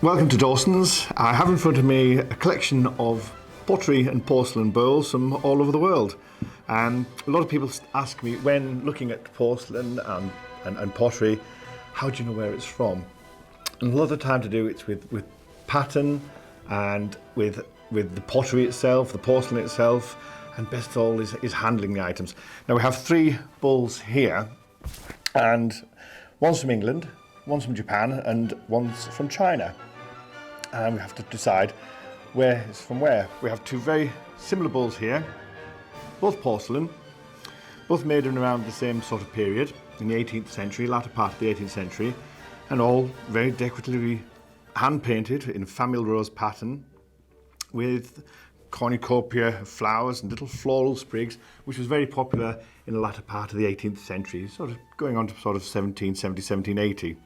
Welcome to Dawsons. I have in front of me a collection of pottery and porcelain bowls from all over the world. A lot of people ask me when looking at porcelain and pottery, how do you know where it's from? And a lot of the time to do it's with pattern and with the pottery itself, the porcelain itself, and best of all is handling the items. Now we have three bowls here, and one's from England, one's from Japan, and one's from China. And we have to decide where it's from where. We have two very similar bowls here, both porcelain, both made in around the same sort of period, in the 18th century, latter part of the 18th century, and all very decoratively hand-painted in family rose pattern with cornucopia of flowers and little floral sprigs, which was very popular in the latter part of the 18th century, sort of going on to sort of 1770, 1780.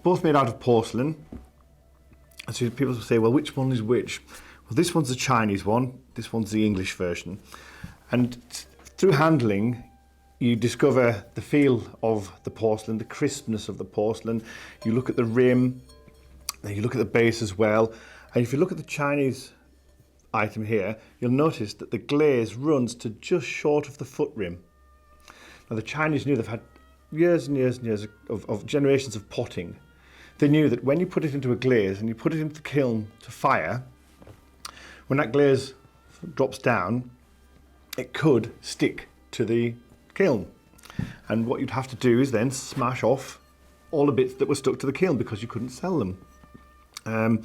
Both made out of porcelain. And so people will say, well, which one is which? Well, this one's the Chinese one, this one's the English version. And through handling, you discover the feel of the porcelain, the crispness of the porcelain. You look at the rim, then you look at the base as well. And if you look at the Chinese item here, you'll notice that the glaze runs to just short of the foot rim. Now the Chinese knew they've had years and years and years of generations of potting. They knew that when you put it into a glaze and you put it into the kiln to fire, when that glaze drops down, it could stick to the kiln. And what you'd have to do is then smash off all the bits that were stuck to the kiln because you couldn't sell them. The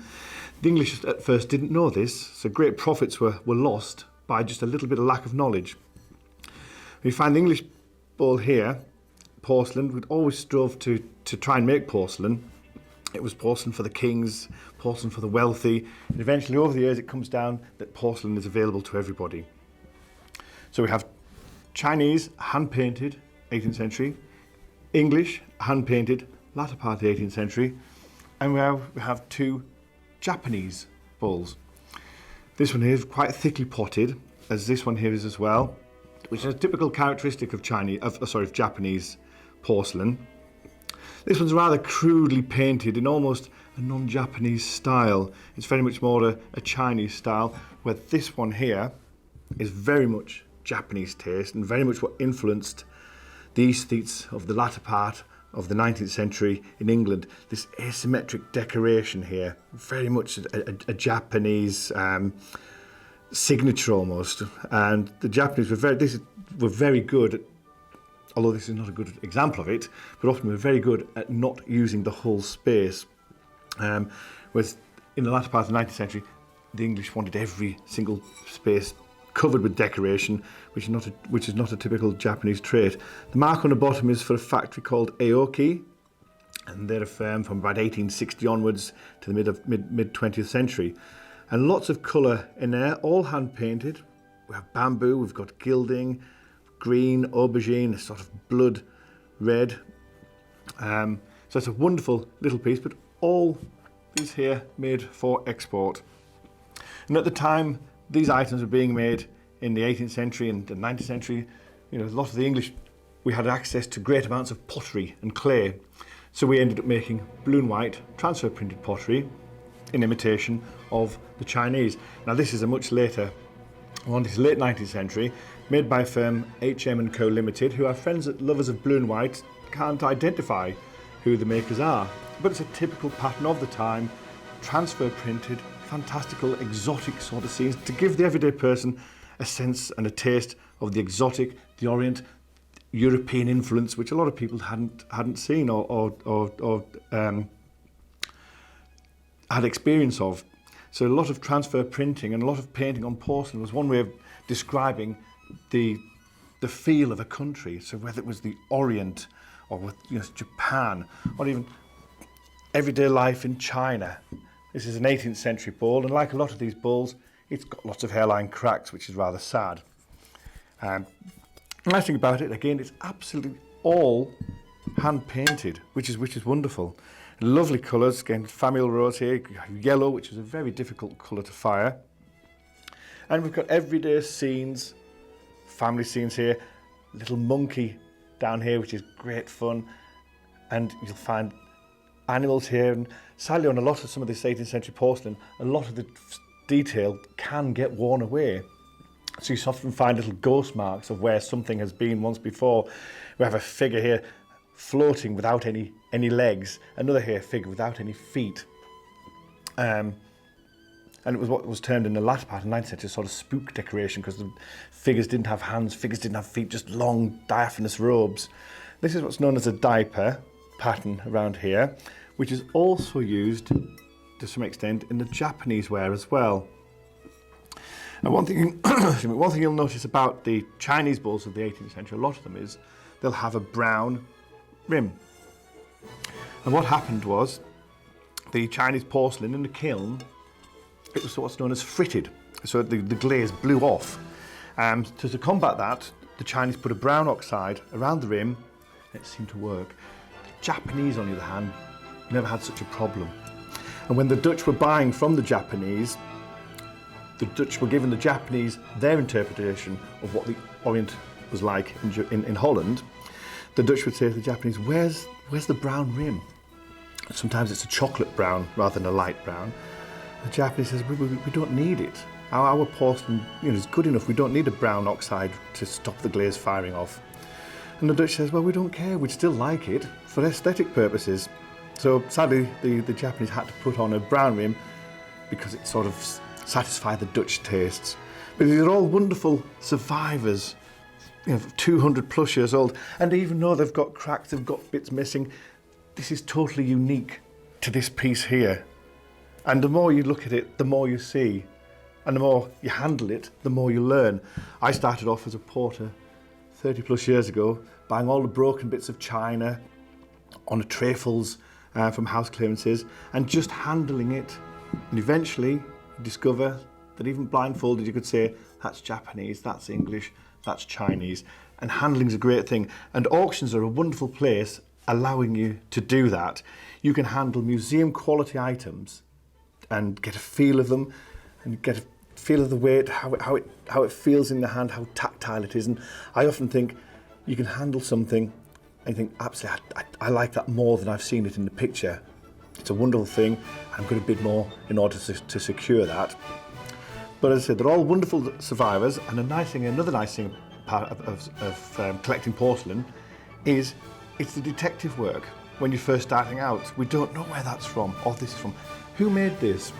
English at first didn't know this, so great profits were lost by just a little bit of lack of knowledge. We find the English bowl here, porcelain, we'd always strove to try and make porcelain. It was porcelain for the kings, porcelain for the wealthy, and eventually over the years it comes down that porcelain is available to everybody. So we have Chinese, hand-painted, 18th century, English, hand-painted, latter part of the 18th century, and we have two Japanese bowls. This one here is quite thickly potted, as this one here is as well, which is a typical characteristic of Japanese porcelain. This one's rather crudely painted in almost a non-Japanese style. It's very much more a Chinese style, where this one here is very much Japanese taste and very much what influenced the aesthetes of the latter part of the 19th century in England. This asymmetric decoration here, very much a Japanese signature almost. And the Japanese were very good at, although this is not a good example of it, but often we're very good at not using the whole space. Whereas in the latter part of the 19th century, the English wanted every single space covered with decoration, which is not a typical Japanese trait. The mark on the bottom is for a factory called Aoki, and they're a firm from about 1860 onwards to the mid 20th century. And lots of colour in there, all hand painted. We have bamboo, we've got gilding, green, aubergine, a sort of blood red. So it's a wonderful little piece, but all these here made for export. And at the time these items were being made in the 18th century and the 19th century, a lot of the English, we had access to great amounts of pottery and clay. So we ended up making blue and white transfer printed pottery in imitation of the Chinese. Now this is a much later one, this is late 19th century, made by firm H.M. & Co. Limited, who are friends that lovers of blue and white can't identify who the makers are. But it's a typical pattern of the time, transfer printed, fantastical, exotic sort of scenes to give the everyday person a sense and a taste of the exotic, the Orient, European influence, which a lot of people hadn't seen or had experience of. So a lot of transfer printing and a lot of painting on porcelain was one way of describing the feel of a country. So whether it was the Orient or with Japan or even everyday life in China. This is an 18th century bowl, and like a lot of these bowls, it's got lots of hairline cracks, which is rather sad. The nice thing about it, again, it's absolutely all hand painted, which is wonderful. Lovely colours, again, family rose here, yellow, which is a very difficult colour to fire. And we've got everyday scenes, family scenes here, little monkey down here, which is great fun. And you'll find animals here, and sadly on a lot of some of this 18th century porcelain, a lot of the detail can get worn away. So you often find little ghost marks of where something has been once before. We have a figure here floating without any legs, another here figure without any feet. And it was what was termed in the latter part of the 19th century sort of spook decoration, because the figures didn't have hands, figures didn't have feet, just long diaphanous robes. This is what's known as a diaper pattern around here, which is also used to some extent in the Japanese ware as well. And one thing you'll notice about the Chinese bowls of the 18th century, a lot of them is they'll have a brown rim. And what happened was the Chinese porcelain in the kiln, it was what's known as fritted, so the glaze blew off. To combat that, the Chinese put a brown oxide around the rim, and it seemed to work. The Japanese, on the other hand, never had such a problem. And when the Dutch were buying from the Japanese, the Dutch were giving the Japanese their interpretation of what the Orient was like in Holland. The Dutch would say to the Japanese, where's the brown rim? Sometimes it's a chocolate brown rather than a light brown. The Japanese says, we don't need it. Our porcelain is good enough. We don't need a brown oxide to stop the glaze firing off. And the Dutch says, well, we don't care. We'd still like it for aesthetic purposes. So sadly, the Japanese had to put on a brown rim because it sort of satisfied the Dutch tastes. But these are all wonderful survivors, 200 plus years old. And even though they've got cracks, they've got bits missing, this is totally unique to this piece here. And the more you look at it, the more you see. And the more you handle it, the more you learn. I started off as a porter 30 plus years ago, buying all the broken bits of china on the trefoils from house clearances, and just handling it. And eventually you discover that even blindfolded you could say, that's Japanese, that's English, that's Chinese. And handling's a great thing. And auctions are a wonderful place allowing you to do that. You can handle museum quality items and get a feel of them, and get a feel of the weight, how it feels in the hand, how tactile it is. And I often think you can handle something and think, absolutely, I like that more than I've seen it in the picture. It's a wonderful thing. I'm going to bid more in order to secure that. But as I said, they're all wonderful survivors. And another nice thing part of collecting porcelain is it's the detective work. When you're first starting out, we don't know where that's from or this is from. Who made this?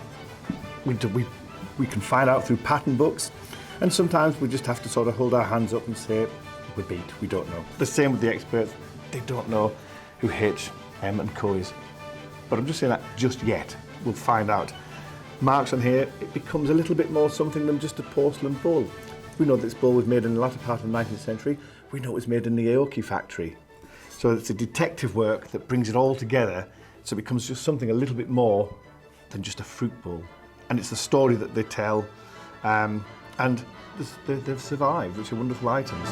We can find out through pattern books, and sometimes we just have to sort of hold our hands up and say, we're beat, we don't know. The same with the experts, they don't know who H, M and Co is. But I'm just saying that just yet, we'll find out. Marks on here, it becomes a little bit more something than just a porcelain bowl. We know this bowl was made in the latter part of the 19th century, we know it was made in the Aoki factory. So it's a detective work that brings it all together, so it becomes just something a little bit more than just a fruit bowl. And it's the story that they tell, and they've survived, which are wonderful items.